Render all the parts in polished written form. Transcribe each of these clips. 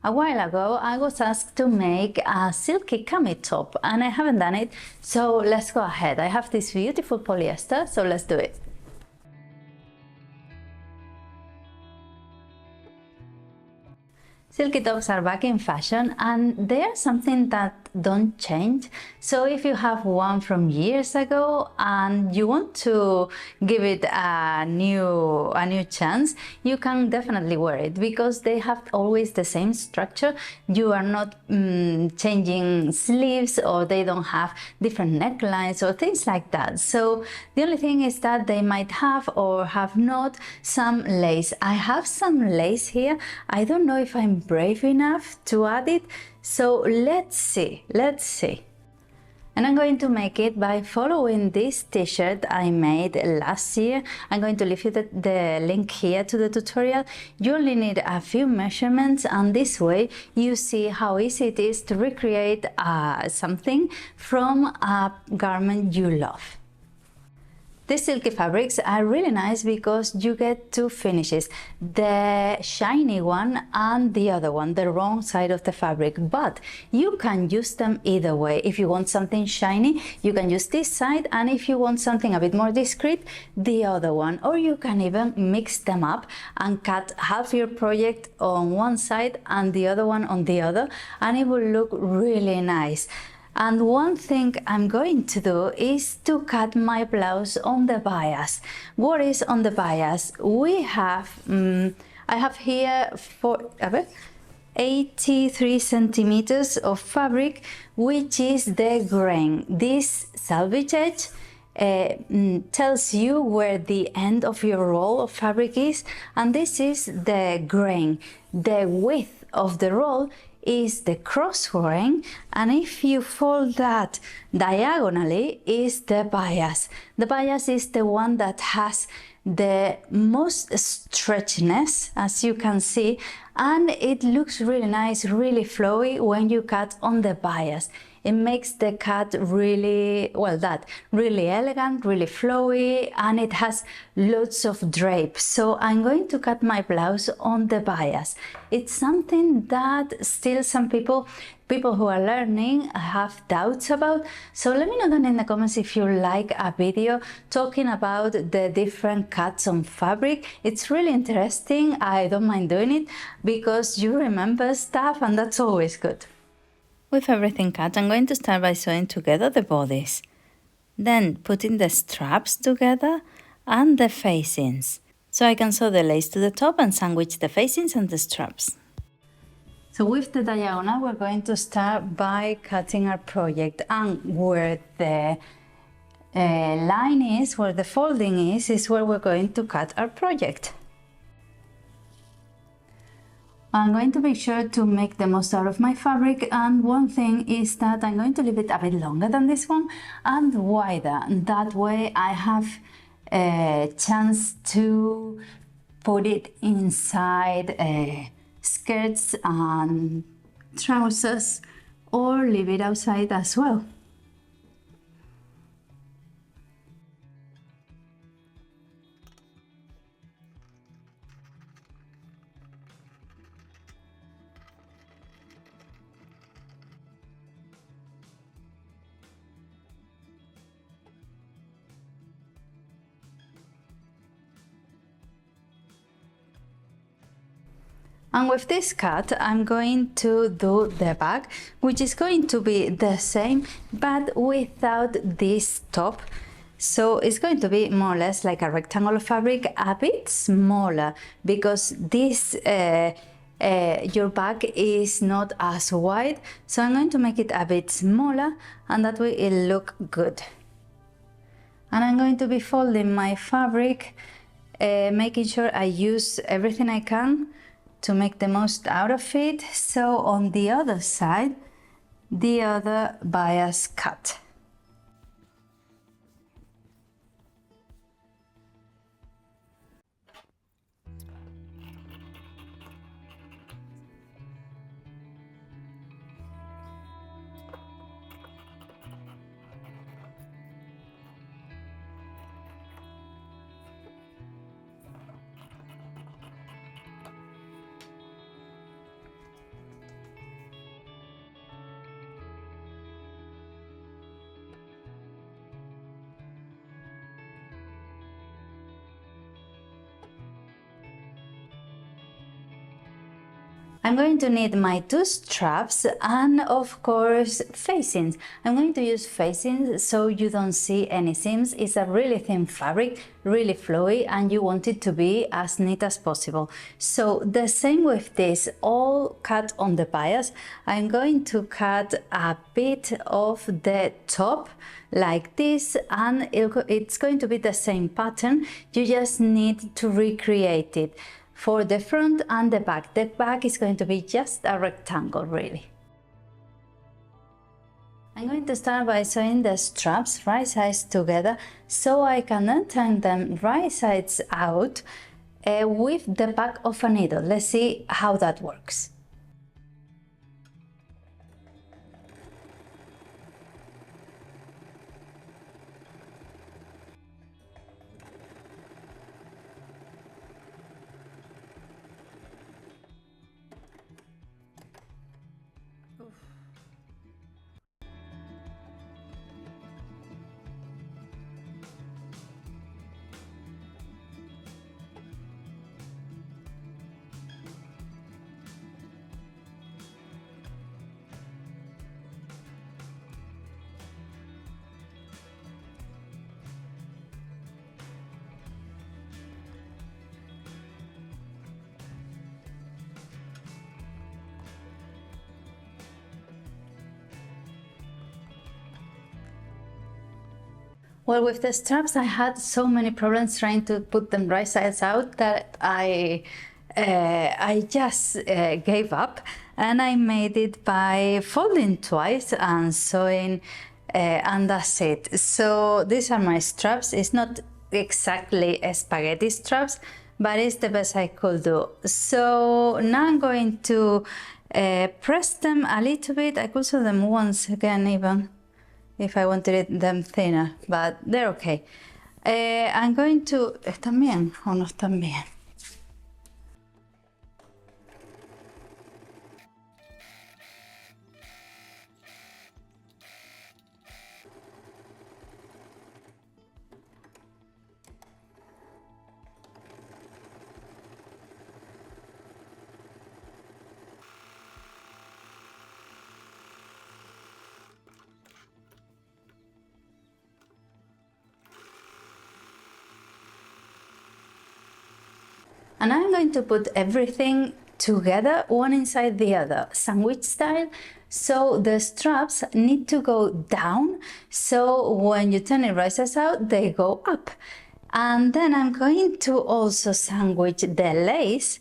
A while ago, I was asked to make a silky cami top, and I haven't done it, so let's go ahead. I have this beautiful polyester, so let's do it. Silky tops are back in fashion, and they are something that don't change. So if you have one from years ago and you want to give it a new chance, you can definitely wear it because they have always the same structure. You are not changing sleeves, or they don't have different necklines or things like that. So the only thing is that they might have or have not some lace. I have some lace here. I don't know if I'm brave enough to add it, so let's see. And I'm going to make it by following this t-shirt I made last year. I'm going to leave you the link here to the tutorial. You only need a few measurements, and this way you see how easy it is to recreate something from a garment you love. These silky fabrics are really nice because you get two finishes, the shiny one and the other one, the wrong side of the fabric, but you can use them either way. If you want something shiny, you can use this side, and if you want something a bit more discreet, the other one. Or you can even mix them up and cut half your project on one side and the other one on the other, and it will look really nice. And one thing I'm going to do is to cut my blouse on the bias. What is on the bias? We have, I have here 83 centimeters of fabric, which is the grain. This selvage edge tells you where the end of your roll of fabric is, and this is the grain. The width of the roll is the cross grain, and if you fold that diagonally is the bias. The bias is the one that has the most stretchiness, as you can see, and it looks really nice, really flowy when you cut on the bias. It makes the cut really, well, really elegant, really flowy, and it has lots of drape. So I'm going to cut my blouse on the bias. It's something that still some people who are learning have doubts about. So let me know down in the comments if you like a video talking about the different cuts on fabric. It's really interesting. I don't mind doing it because you remember stuff, and that's always good. With everything cut, I'm going to start by sewing together the bodice, then putting the straps together and the facings, so I can sew the lace to the top and sandwich the facings and the straps. So with the diagonal, we're going to start by cutting our project, and where the line is, where the folding is where we're going to cut our project. I'm going to make sure to make the most out of my fabric, and one thing is that I'm going to leave it a bit longer than this one and wider. That way I have a chance to put it inside skirts and trousers, or leave it outside as well. And with this cut, I'm going to do the back, which is going to be the same, but without this top. So it's going to be more or less like a rectangle of fabric, a bit smaller, because this your back is not as wide. So I'm going to make it a bit smaller, and that way it'll look good. And I'm going to be folding my fabric, making sure I use everything I can to make the most out of it. So on the other side, the other bias cut. I'm going to need my 2 straps and of course facings. I'm going to use facings so you don't see any seams. It's a really thin fabric, really flowy, and you want it to be as neat as possible. So the same with this, all cut on the bias. I'm going to cut a bit of the top like this, and it's going to be the same pattern. You just need to recreate it for the front and the back. The back is going to be just a rectangle, really. I'm going to start by sewing the straps right sides together so I can then turn them right sides out with the back of a needle. Let's see how that works. Well, with the straps, I had so many problems trying to put them right sides out that I just gave up, and I made it by folding twice and sewing, and that's it. So these are my straps. It's not exactly spaghetti straps, but it's the best I could do. So now I'm going to press them a little bit. I could sew them once again even, if I wanted them thinner, but they're okay. I'm going to... ¿Están bien o no están bien? And I'm going to put everything together, one inside the other, sandwich style. So the straps need to go down, so when you turn it right sides out, they go up. And then I'm going to also sandwich the lace.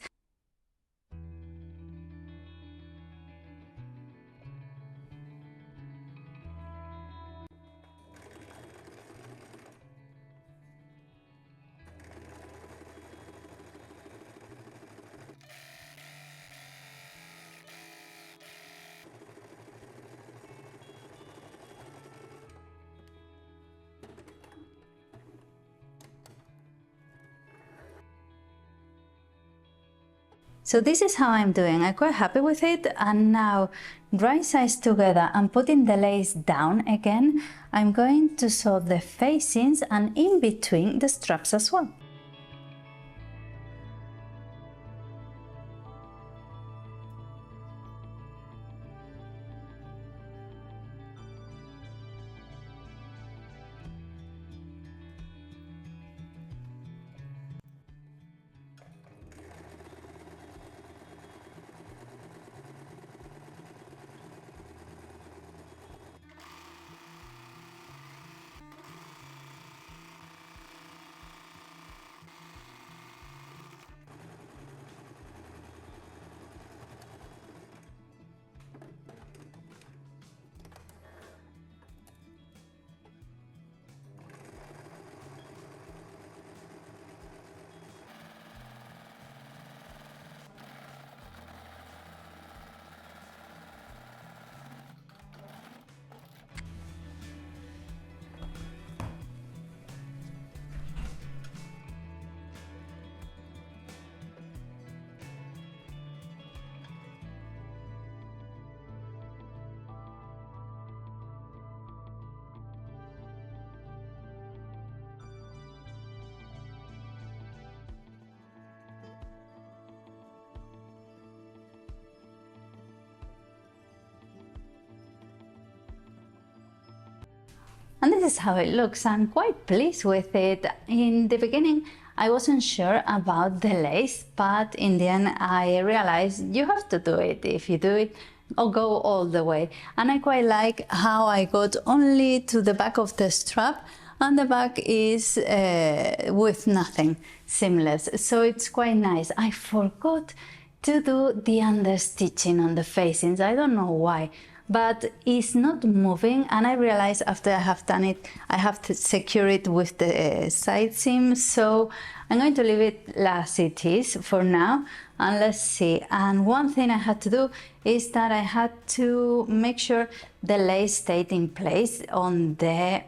So this is how I'm doing. I'm quite happy with it. And now, right sides together and putting the lace down again, I'm going to sew the facings and in between the straps as well. And this is how it looks. I'm quite pleased with it. In the beginning, I wasn't sure about the lace, but in the end I realized you have to do it. If you do it, or go all the way. And I quite like how I got only to the back of the strap, and the back is with nothing, seamless. So it's quite nice. I forgot to do the understitching on the facings. I don't know why, but it's not moving, and I realized after I have done it, I have to secure it with the side seam. So I'm going to leave it as it is for now, and let's see. And one thing I had to do is that I had to make sure the lace stayed in place on the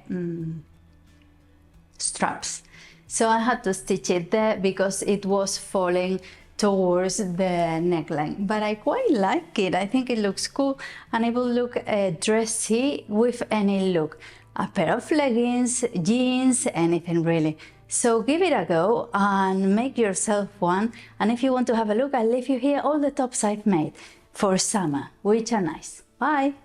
straps. So I had to stitch it there because it was falling towards the neckline, but I quite like it. I think it looks cool, and it will look dressy with any look. A pair of leggings, jeans, anything really. So give it a go and make yourself one. And if you want to have a look, I'll leave you here all the tops I've made for summer, which are nice. Bye!